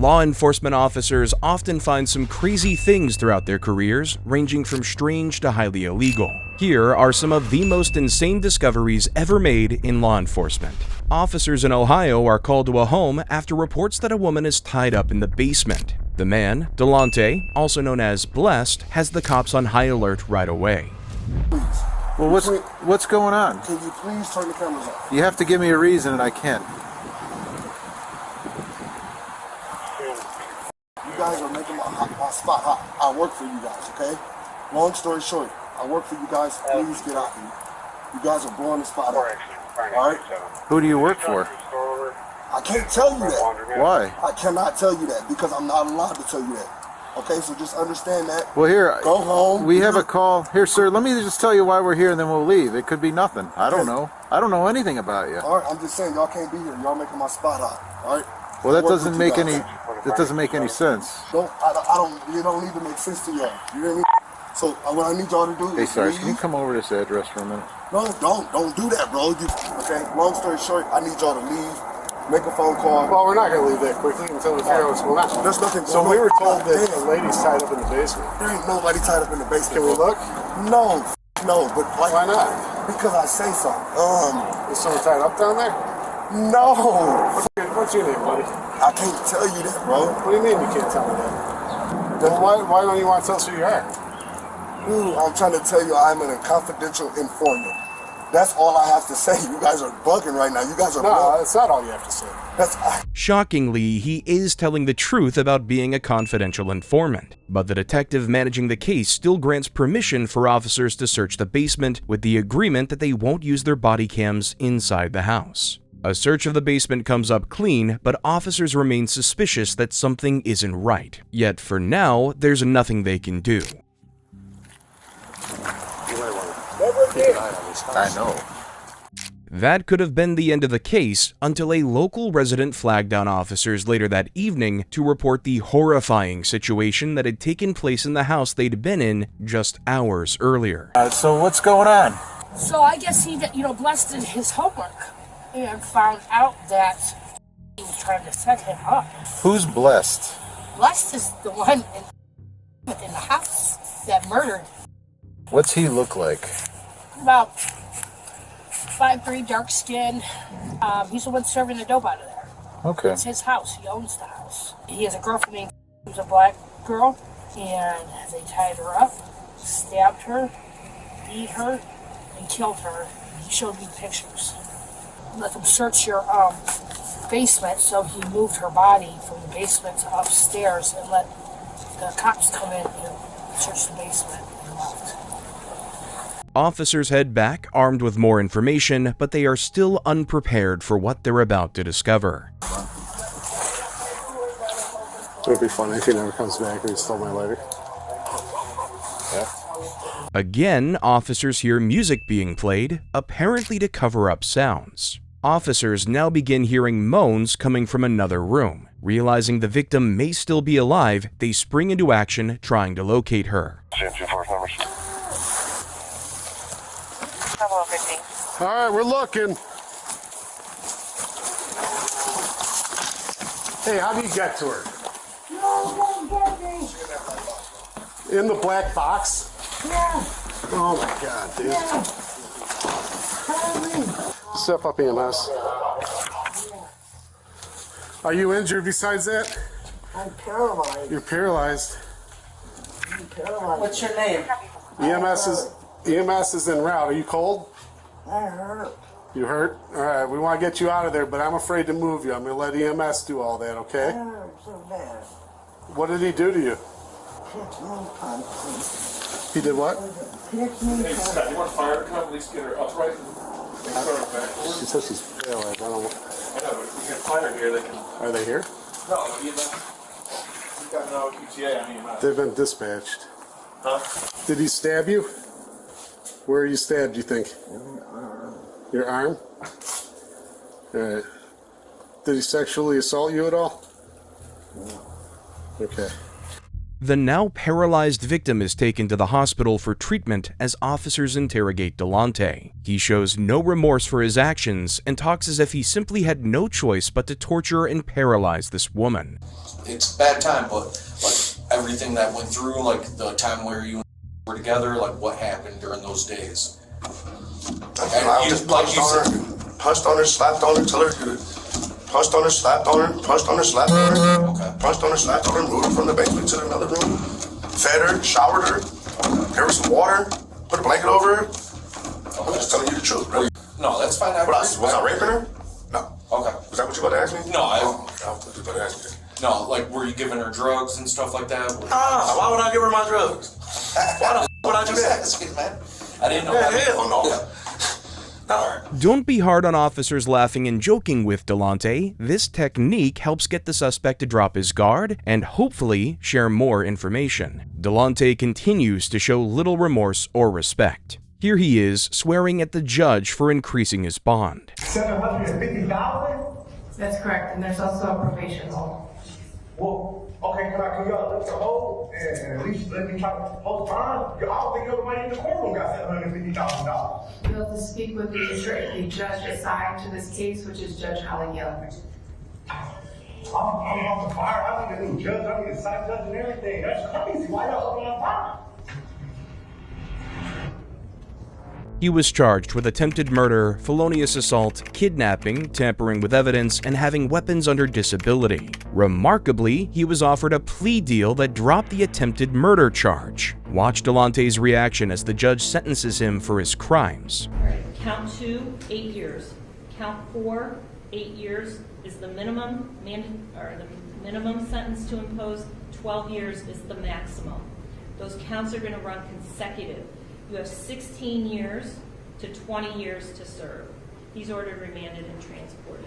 Law enforcement officers often find some crazy things throughout their careers, ranging from strange to highly illegal. Here are some of the most insane discoveries ever made in law enforcement. Officers in Ohio are called to a home after reports that a woman is tied up in the basement. The man, Delonte, also known as Blessed, has the cops on high alert right away. Well, what's going on? Can you please turn the cameras off? You have to give me a reason, and I can't. You guys are making my spot hot. I work for you guys, okay? Long story short, I work for you guys. Please get out here. You guys are blowing the spot up. All right? Who do you work for? I can't tell you that. Why? I cannot tell you that because I'm not allowed to tell you that. Okay, so just understand that. Well, here, go home. We have a call. Here, sir, let me just tell you why we're here, and then we'll leave. It could be nothing. I don't know. I don't know anything about you. All right, I'm just saying, y'all can't be here. Y'all making my spot hot. All right? Well, that doesn't make any sense. I don't, it don't even make sense to y'all. You hear me? So what I need y'all to do is Hey, Sarge, leave. can you come over to this address for a minute? No, don't do that, bro. Okay, long story short, I need y'all to leave. Make a phone call. Well, we're not going to leave that quickly until we figure out what's going on. There's nothing So we were told that a lady's tied up in the basement. There ain't nobody tied up in the basement. Can we look? No, but like, why not? Because I say so. Is someone tied up down there? No. What's your name, buddy? I can't tell you that, bro. What do you mean you can't tell me that? Then why don't you want to tell us who you are? I'm trying to tell you I'm a confidential informant. That's all I have to say. You guys are bugging right now. You guys are No, that's not all you have to say. Shockingly, he is telling the truth about being a confidential informant, but the detective managing the case still grants permission for officers to search the basement with the agreement that they won't use their body cams inside the house. A search of the basement comes up clean, but officers remain suspicious that something isn't right. Yet for now, there's nothing they can do. I know. That could have been the end of the case until a local resident flagged down officers later that evening to report the horrifying situation that had taken place in the house they'd been in just hours earlier. So what's going on? So I guess he, Blessed did his homework and found out that he was trying to set him up. Who's Blessed? Blessed is the one in the house that murdered. What's he look like? About 5'3", dark skin. He's the one serving the dope out of there. Okay. It's his house. He owns the house. He has a girlfriend named who's a black girl, and they tied her up, stabbed her, beat her, and killed her. He showed me pictures. Let them search your basement, so he moved her body from the basement to upstairs and let the cops come in and search the basement and left. Officers head back armed with more information, but they are still unprepared for what they're about to discover. It'll be funny if he never comes back and he stole my lighter. Yeah. Again, officers hear music being played, apparently to cover up sounds. Officers now begin hearing moans coming from another room. Realizing the victim may still be alive, they spring into action trying to locate her. All right, we're looking. Hey, how do you get to her? In the black box? Yeah. Oh my God, dude. Yeah. Step up, EMS. Are you injured besides that? I'm paralyzed. You're paralyzed. I'm paralyzed. What's your name? EMS is en route. Are you cold? I hurt. You hurt? All right, we want to get you out of there, but I'm afraid to move you. I'm going to let EMS do all that, okay? I hurt so bad. What did he do to you? Pick me punch. He did what? Pick me Hey, Scott, you want fire to come? At least get her upright and start her backwards. She says she's paralyzed. I don't know. I know, but we got fire here. They can. Are they here? No, EMS. We got no QTA on EMS. They've been dispatched. Huh? Did he stab you? Where are you stabbed, do you think? Your arm? All right. Did he sexually assault you at all? No. Okay. The now paralyzed victim is taken to the hospital for treatment as officers interrogate Delonte. He shows no remorse for his actions and talks as if he simply had no choice but to torture and paralyze this woman. It's a bad time, but like everything that went through, like the time where you were together, like what happened during those days. I just punched on her, slapped on her till her good. Punched on her, slapped on her, punched on her, slapped on her. Okay. Punched on her, slapped on her, moved her from the basement to another room. Fed her, showered her, gave her some water, put a blanket over her. I'm just telling you the truth, bro. No, that's fine. Was I raping her? No. Okay. Was that what you about to ask me? No, I thought you about to ask me. No, like were you giving her drugs and stuff like that? Why would I give her my drugs? Why the would I do that? Man. I didn't know Yeah, that. hell no. Don't be hard on officers laughing and joking with Delonte. This technique helps get the suspect to drop his guard and hopefully share more information. Delonte continues to show little remorse or respect. Here he is swearing at the judge for increasing his bond. $750,000? That's correct, and there's also a probation hold. Well, okay, can y'all lift the hold and at least let me try to hold time? I don't think nobody in the courtroom got $750,000. You'll have to speak with the judge assigned to this case, which is Judge Holly Young. I'm off the fire. I need a new judge. I need a site judge and everything. That's crazy. Why y'all open on fire? He was charged with attempted murder, felonious assault, kidnapping, tampering with evidence, and having weapons under disability. Remarkably, he was offered a plea deal that dropped the attempted murder charge. Watch Delonte's reaction as the judge sentences him for his crimes. Count 2, 8 years. Count 4, 8 years is the minimum, the minimum sentence to impose. 12 years is the maximum. Those counts are going to run consecutive. You have 16 years to 20 years to serve. He's ordered remanded and transported.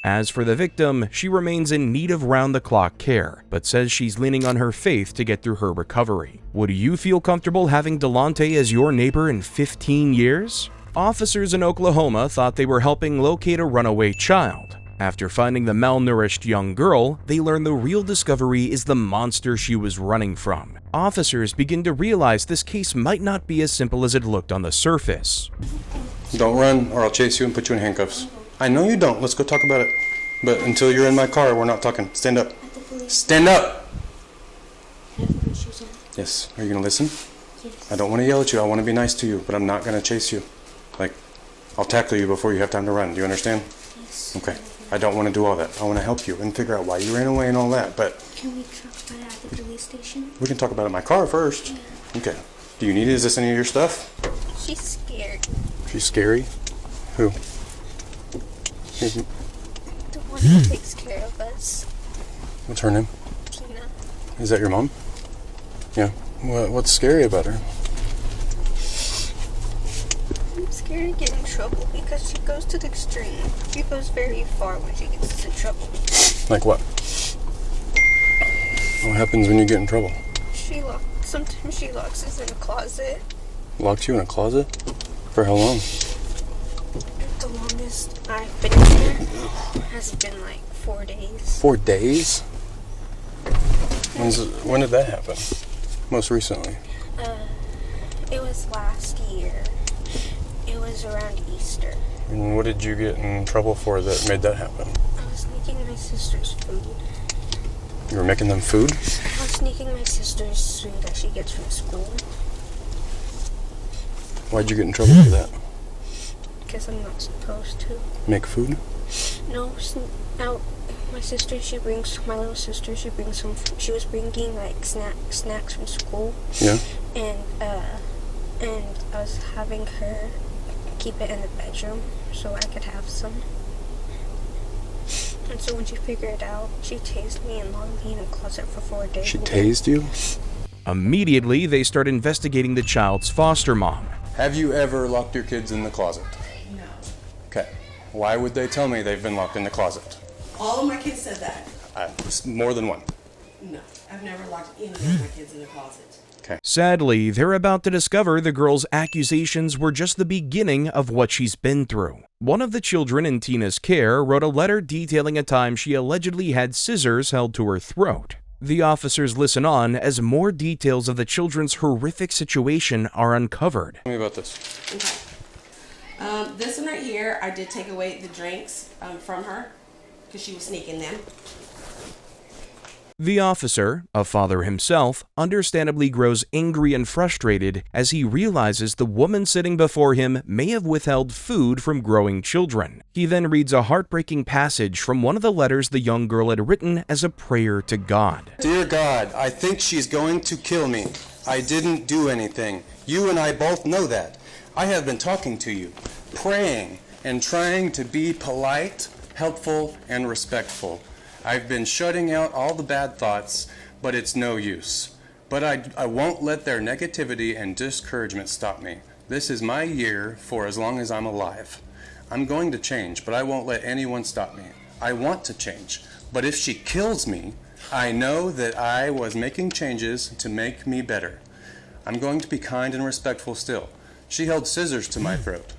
As for the victim, she remains in need of round-the-clock care, but says she's leaning on her faith to get through her recovery. Would you feel comfortable having Delonte as your neighbor in 15 years? Officers in Oklahoma thought they were helping locate a runaway child. After finding the malnourished young girl, they learn the real discovery is the monster she was running from. Officers begin to realize this case might not be as simple as it looked on the surface. Don't run or I'll chase you and put you in handcuffs. I know you don't. Let's go talk about it. But until you're in my car, we're not talking. Stand up. Stand up! Yes. Are you going to listen? Yes. I don't want to yell at you. I want to be nice to you, but I'm not going to chase you. Like, I'll tackle you before you have time to run. Do you understand? Yes. Okay. I don't want to do all that. I want to help you and figure out why you ran away and all that, but... Can we talk about it at the police station? We can talk about it in my car first. Yeah. Okay. Do you need it? Is this any of your stuff? She's scared. She's scary? Who? The one who takes care of us. What's her name? Tina. Is that your mom? Yeah. What's scary about her? I'm scared to get in trouble because she goes to the extreme. She goes very far when she gets into trouble. Like what? What happens when you get in trouble? Sometimes she locks us in a closet. Locks you in a closet? For how long? The longest I've been here has been like 4 days. 4 days? When did that happen? Most recently? It was last year. It was around Easter. And what did you get in trouble for that made that happen? I was sneaking my sister's food. You were making them food? I was sneaking my sister's food that she gets from school. Why'd you get in trouble for that? Because I'm not supposed to. Make food? No, my sister, my little sister, she was bringing like snacks from school. Yeah. And I was having her keep it in the bedroom so I could have some. And so when she figured it out, she tased me and locked me in a closet for 4 days. She tased you? Immediately, they start investigating the child's foster mom. Have you ever locked your kids in the closet? No. Okay. Why would they tell me they've been locked in the closet? All of my kids said that. More than one. No. I've never locked any of my kids in the closet. Okay. Sadly, they're about to discover the girl's accusations were just the beginning of what she's been through. One of the children in Tina's care wrote a letter detailing a time she allegedly had scissors held to her throat. The officers listen on as more details of the children's horrific situation are uncovered. Tell me about this. Okay. This one right here, I did take away the drinks from her because she was sneaking them. The officer, a father himself, understandably grows angry and frustrated as he realizes the woman sitting before him may have withheld food from growing children. He then reads a heartbreaking passage from one of the letters the young girl had written as a prayer to God. Dear God, I think she's going to kill me. I didn't do anything. You and I both know that. I have been talking to you, praying, and trying to be polite, helpful, and respectful. I've been shutting out all the bad thoughts, but it's no use. But I won't let their negativity and discouragement stop me. This is my year for as long as I'm alive. I'm going to change, but I won't let anyone stop me. I want to change, but if she kills me, I know that I was making changes to make me better. I'm going to be kind and respectful still. She held scissors to my throat.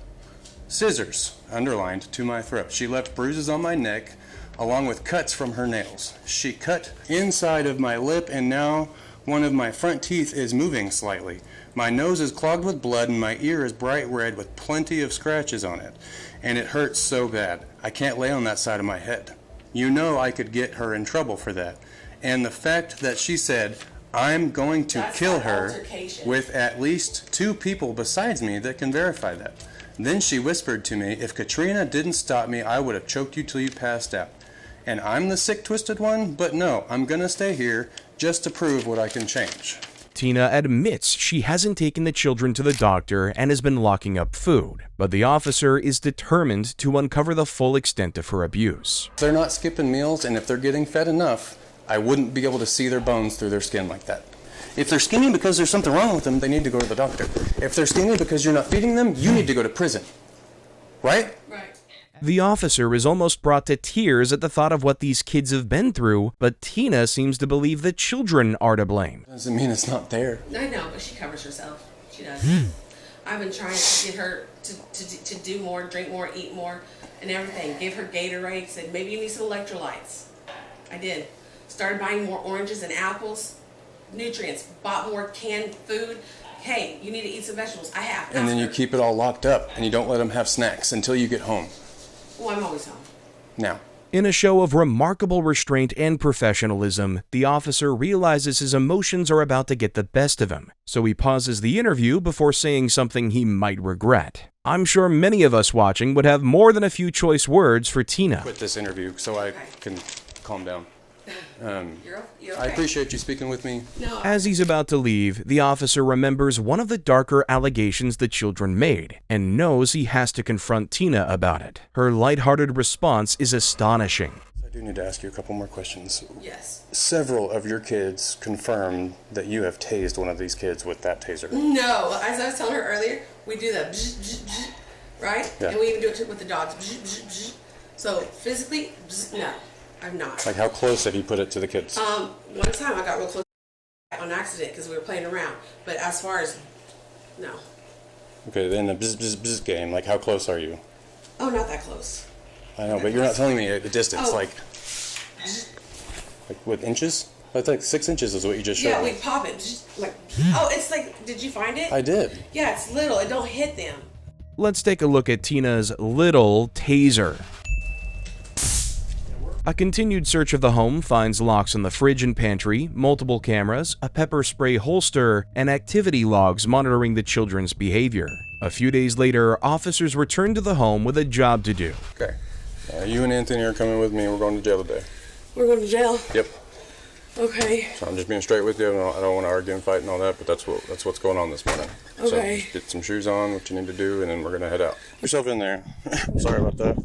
Scissors, underlined, to my throat. She left bruises on my neck, along with cuts from her nails. She cut inside of my lip, and now one of my front teeth is moving slightly. My nose is clogged with blood, and my ear is bright red with plenty of scratches on it. And it hurts so bad. I can't lay on that side of my head. You know I could get her in trouble for that. And the fact that she said, I'm going to kill her with at least 2 people besides me that can verify that. Then she whispered to me, if Katrina didn't stop me, I would have choked you till you passed out. And I'm the sick, twisted one, but no, I'm gonna stay here just to prove what I can change. Tina admits she hasn't taken the children to the doctor and has been locking up food, but the officer is determined to uncover the full extent of her abuse. If they're not skipping meals and if they're getting fed enough, I wouldn't be able to see their bones through their skin like that. If they're skinny because there's something wrong with them, they need to go to the doctor. If they're skinny because you're not feeding them, you need to go to prison. Right? Right. The officer is almost brought to tears at the thought of what these kids have been through, but Tina seems to believe the children are to blame. Doesn't mean it's not there. I know, but she covers herself. She does. I've been trying to get her to do more, drink more, eat more, and everything. Give her Gatorade, said maybe you need some electrolytes. I did. Started buying more oranges and apples, nutrients, bought more canned food. Hey, you need to eat some vegetables. I have. And then you keep it all locked up and you don't let them have snacks until you get home. Well, I'm always home. Now. In a show of remarkable restraint and professionalism, the officer realizes his emotions are about to get the best of him, so he pauses the interview before saying something he might regret. I'm sure many of us watching would have more than a few choice words for Tina. Quit this interview so I can calm down. You're okay. I appreciate you speaking with me. No. As he's about to leave, the officer remembers one of the darker allegations the children made and knows he has to confront Tina about it. Her lighthearted response is astonishing. I do need to ask you a couple more questions. Yes. Several of your kids confirmed that you have tased one of these kids with that taser. No, as I was telling her earlier, we do the bzz, bzz, bzz, right? Yeah. And we even do it with the dogs. Bzz, bzz, bzz. So physically, bzz, no, I'm not. Like how close have you put it to the kids? One time I got real close on accident because we were playing around. But as far as, no. Okay, then the bzz, bzz, bzz game, like how close are you? Oh, not that close. I know, but you're not telling me the distance, Oh. like with inches? That's like 6 inches is what you just showed Yeah, me. we pop it. Bzz, like, oh, it's like, did you find it? I did. Yeah, it's little. It don't hit them. Let's take a look at Tina's little taser. A continued search of the home finds locks on the fridge and pantry, multiple cameras, a pepper spray holster, and activity logs monitoring the children's behavior. A few days later, officers return to the home with a job to do. Okay. You and Anthony are coming with me. We're going to jail today. We're going to jail? Yep. Okay. So I'm just being straight with you. I don't want to argue and fight and all that, but that's what's going on this morning. Okay. So just get some shoes on, what you need to do, and then we're going to head out. Put yourself in there. Sorry about that.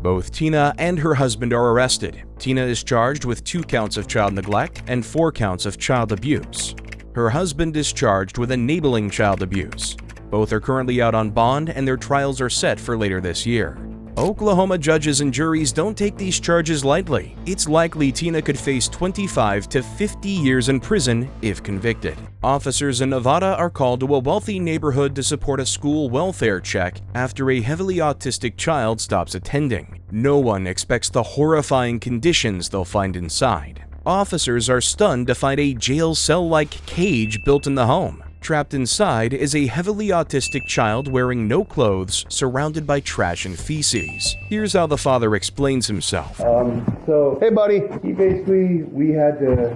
Both Tina and her husband are arrested. Tina is charged with 2 counts of child neglect and 4 counts of child abuse. Her husband is charged with enabling child abuse. Both are currently out on bond and their trials are set for later this year. Oklahoma judges and juries don't take these charges lightly. It's likely Tina could face 25 to 50 years in prison if convicted. Officers in Nevada are called to a wealthy neighborhood to support a school welfare check after a heavily autistic child stops attending. No one expects the horrifying conditions they'll find inside. Officers are stunned to find a jail cell-like cage built in the home. Trapped inside is a heavily autistic child wearing no clothes, surrounded by trash and feces. Here's how the father explains himself. Hey buddy, we had to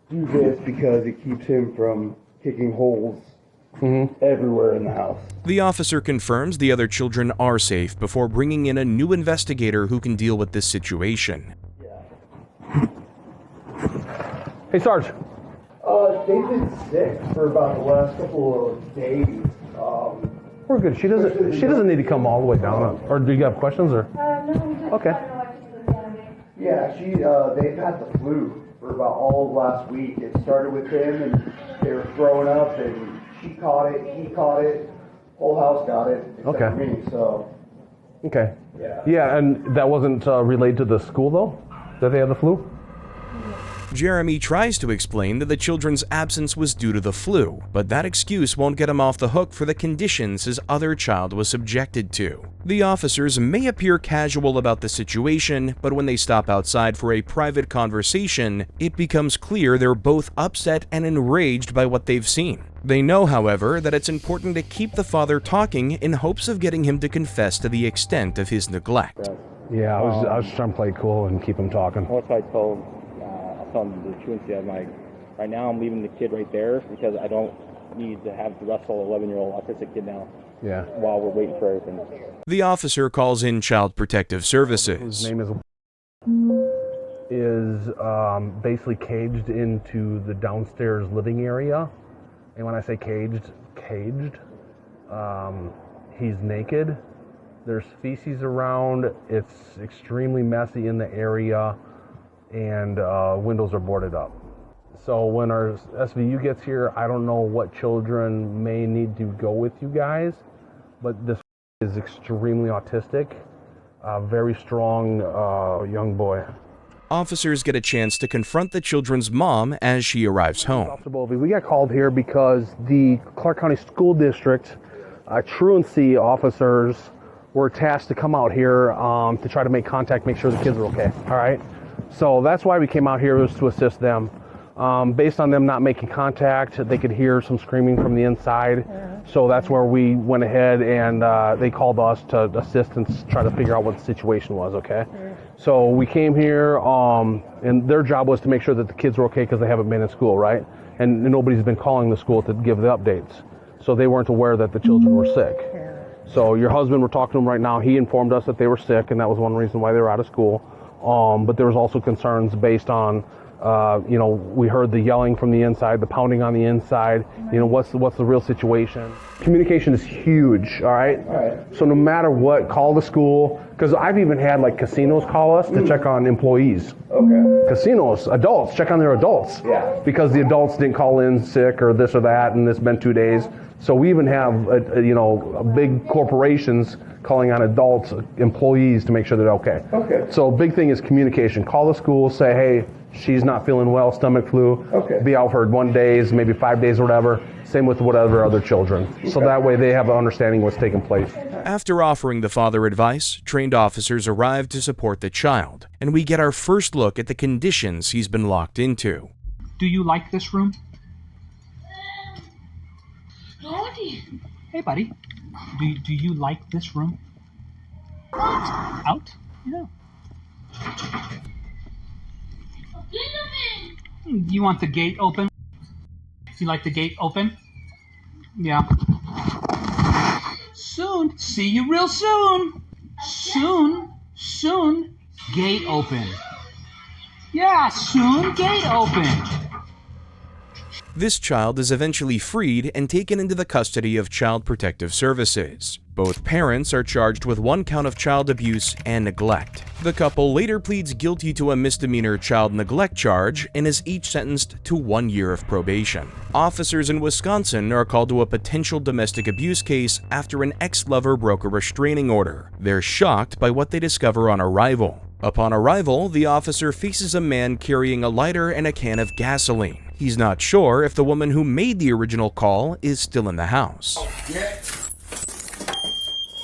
do this because it keeps him from kicking holes everywhere in the house. The officer confirms the other children are safe before bringing in a new investigator who can deal with this situation. Hey Sarge. They've been sick for about the last couple of days. We're good. She doesn't need to come all the way down. Or do you have questions? Or No. Okay. Yeah, they've had the flu for about all of last week. It started with him, and they were throwing up, and she caught it, he caught it, whole house got it, except for me. So. Okay. Yeah. Yeah, and that wasn't related to the school though, that they had the flu. Jeremy tries to explain that the children's absence was due to the flu, but that excuse won't get him off the hook for the conditions his other child was subjected to. The officers may appear casual about the situation, but when they stop outside for a private conversation, it becomes clear they're both upset and enraged by what they've seen. They know, however, that it's important to keep the father talking in hopes of getting him to confess to the extent of his neglect. Yeah, I was trying to play cool and keep him talking. That's what I told him the truancy. I'm like, right now I'm leaving the kid right there because I don't need to have to wrestle an 11-year-old autistic kid now. Yeah. While we're waiting for everything. The officer calls in Child Protective Services. His name is basically caged into the downstairs living area. And when I say caged, he's naked. There's feces around. It's extremely messy in the area, and windows are boarded up. So when our SVU gets here, I don't know what children may need to go with you guys, but this is extremely autistic, very strong young boy. Officers get a chance to confront the children's mom as she arrives home. We got called here because the Clark County School District truancy officers were tasked to come out here to try to make contact, make sure the kids are okay. All right. So that's why we came out here, was to assist them. Based on them not making contact, they could hear some screaming from the inside. So that's where we went ahead and they called us to assist and try to figure out what the situation was, okay? So we came here and their job was to make sure that the kids were okay because they haven't been in school, right? And nobody's been calling the school to give the updates. So they weren't aware that the children were sick. So your husband, we're talking to him right now, he informed us that they were sick and that was one reason why they were out of school. But there was also concerns based on, we heard the yelling from the inside, the pounding on the inside. What's the real situation? Communication is huge, all right? So no matter what, call the school, because I've even had like casinos call us to check on employees. Okay. Casinos, adults, check on their adults. Yeah. Because the adults didn't call in sick or this or that, and it's been 2 days. So we even have, big corporations calling on adults, employees, to make sure they're okay. Okay. So big thing is communication. Call the school, say, hey, she's not feeling well, stomach flu. Okay. Be out for 1 day, maybe 5 days or whatever. Same with whatever other children. Okay. So that way they have an understanding what's taking place. After offering the father advice, trained officers arrive to support the child, and we get our first look at the conditions he's been locked into. Do you like this room? Hey, buddy. Do you like this room? Out? Yeah. You want the gate open? You like the gate open? Yeah. Soon. See you real soon. Soon. Gate open. Yeah, soon. Gate open. This child is eventually freed and taken into the custody of Child Protective Services. Both parents are charged with 1 count of child abuse and neglect. The couple later pleads guilty to a misdemeanor child neglect charge and is each sentenced to 1 year of probation. Officers in Wisconsin are called to a potential domestic abuse case after an ex-lover broke a restraining order. They're shocked by what they discover on arrival. Upon arrival, the officer faces a man carrying a lighter and a can of gasoline. He's not sure if the woman who made the original call is still in the house.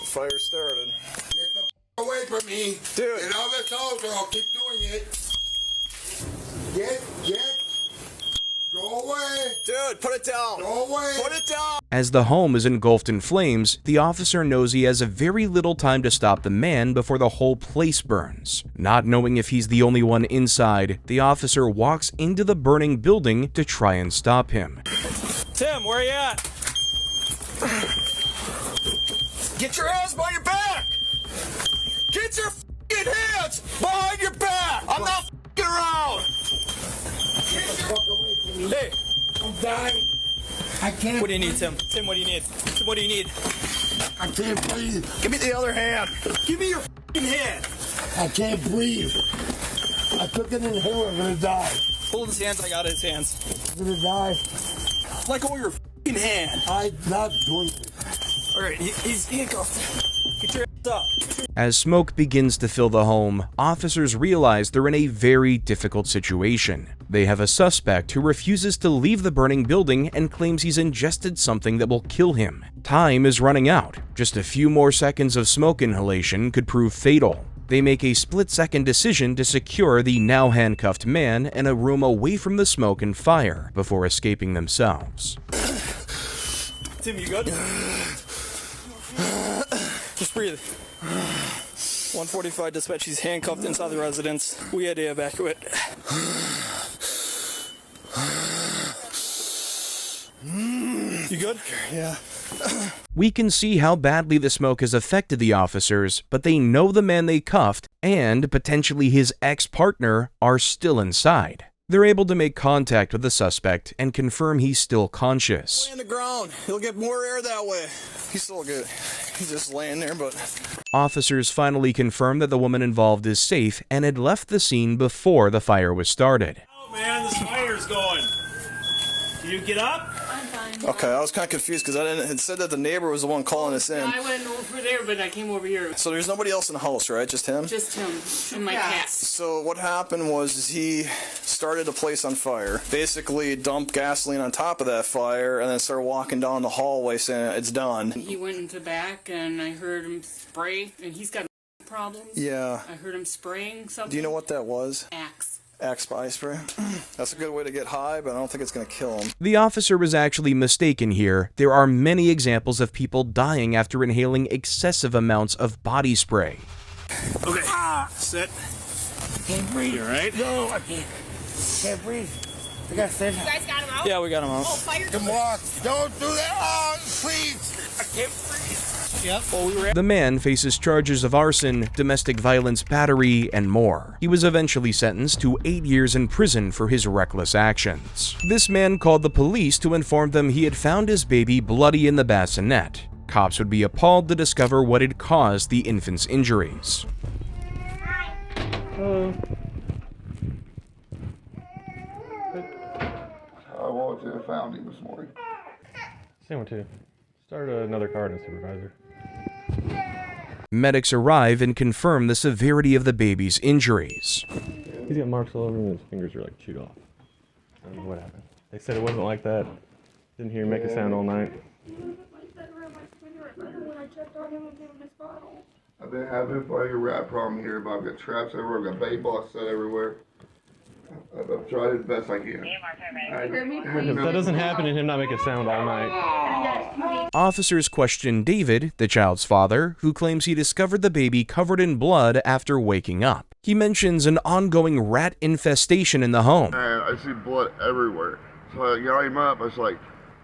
Fire started. Get the away from me. Dude. Get on this hose or I'll keep doing it. Get. Go away. Dude, put it down. Go away. Put it down. As the home is engulfed in flames, the officer knows he has a very little time to stop the man before the whole place burns. Not knowing if he's the only one inside, the officer walks into the burning building to try and stop him. Tim, where you at? Get your hands behind your back! Get your f***ing hands behind your back! I'm not f***ing around! Hey! I'm dying. I can't. What do you need, Tim? Tim, what do you need? Tim, what do you need? I can't breathe. Give me the other hand! Give me your f***ing hand! I can't breathe. I took an inhaler. I'm gonna die. Hold his hands, I got his hands. I'm gonna die. Let go of your f***ing hand! I'm not doing it. Alright, he's handcuffed. Get your ass up. As smoke begins to fill the home, officers realize they're in a very difficult situation. They have a suspect who refuses to leave the burning building and claims he's ingested something that will kill him. Time is running out. Just a few more seconds of smoke inhalation could prove fatal. They make a split-second decision to secure the now handcuffed man in a room away from the smoke and fire before escaping themselves. Tim, you good? Just breathe. 145 dispatch, he's handcuffed inside the residence. We had to evacuate. You good? Yeah. We can see how badly the smoke has affected the officers, but they know the man they cuffed and potentially his ex-partner are still inside. They're able to make contact with the suspect and confirm he's still conscious. Lay on the ground. He'll get more air that way. He's still good. He's just laying there, but... Officers finally confirm that the woman involved is safe and had left the scene before the fire was started. Oh man, this fire's going. Can you get up? I'm fine. Okay, I was kind of confused because it said that the neighbor was the one calling us in. I went over there, but I came over here. So there's nobody else in the house, right? Just him? Just him and my cat. So what happened was he started the place on fire, basically dumped gasoline on top of that fire, and then started walking down the hallway saying it's done. He went into back, and I heard him spray, and he's got problems. Yeah. I heard him spraying something. Do you know what that was? Axe. Axe spy spray. That's a good way to get high, but I don't think it's going to kill him. The officer was actually mistaken here. There are many examples of people dying after inhaling excessive amounts of body spray. Okay. Sit. Can't breathe. You alright? No, I can't. Can't breathe. I got to You guys got him out? Yeah, we got him out. Oh, fire. Come on. Don't do that. Oh, please. I can't breathe. Yep. Well, The man faces charges of arson, domestic violence battery, and more. He was eventually sentenced to 8 years in prison for his reckless actions. This man called the police to inform them he had found his baby bloody in the bassinet. Cops would be appalled to discover what had caused the infant's injuries. I walked in and found him this morning. Same one too. Start another car and supervisor. Medics arrive and confirm the severity of the baby's injuries. He's got marks all over him and his fingers are like chewed off. I don't know what happened. They said it wasn't like that. Didn't hear him make a sound all night. I've been having a rat problem here, but I've got traps everywhere. I've got bait balls set everywhere. I've tried as best I can. If that doesn't happen and him not make a sound all night. Officers question David, the child's father, who claims he discovered the baby covered in blood after waking up. He mentions an ongoing rat infestation in the home. And I see blood everywhere. So I got him up. I was like,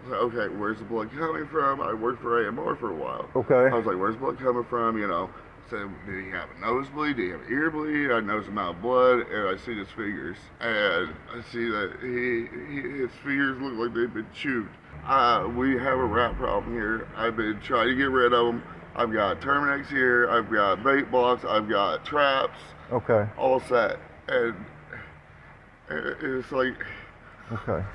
okay, where's the blood coming from? I worked for AMR for a while. Okay. I was like, where's the blood coming from? You know. said, did he have a nosebleed? Did he have an ear bleed? I noticed amount of blood, and I see his fingers. And I see that his fingers look like they've been chewed. We have a rat problem here. I've been trying to get rid of them. I've got Terminex here. I've got bait blocks. I've got traps. Okay. All set. And it's like... Okay.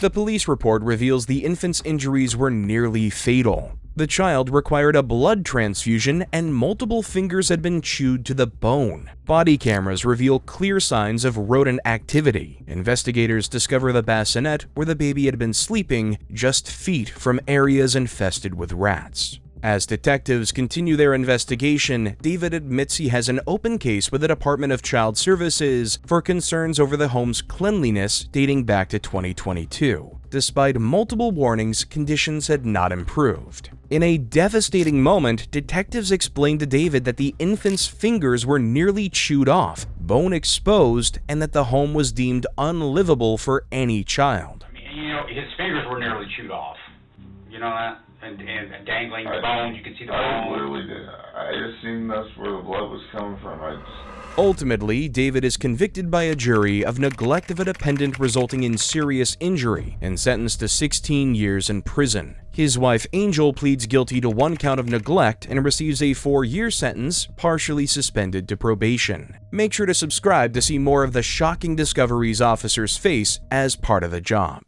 The police report reveals the infant's injuries were nearly fatal. The child required a blood transfusion and multiple fingers had been chewed to the bone. Body cameras reveal clear signs of rodent activity. Investigators discover the bassinet where the baby had been sleeping just feet from areas infested with rats. As detectives continue their investigation, David admits he has an open case with the Department of Child Services for concerns over the home's cleanliness dating back to 2022. Despite multiple warnings, conditions had not improved. In a devastating moment, detectives explained to David that the infant's fingers were nearly chewed off, bone exposed, and that the home was deemed unlivable for any child. His fingers were nearly chewed off. You know that? And dangling the bone, you could see the bone. I literally did. I just seen that's where the blood was coming from. Ultimately, David is convicted by a jury of neglect of a dependent resulting in serious injury and sentenced to 16 years in prison. His wife Angel pleads guilty to 1 count of neglect and receives a 4-year sentence, partially suspended to probation. Make sure to subscribe to see more of the shocking discoveries officers face as part of the job.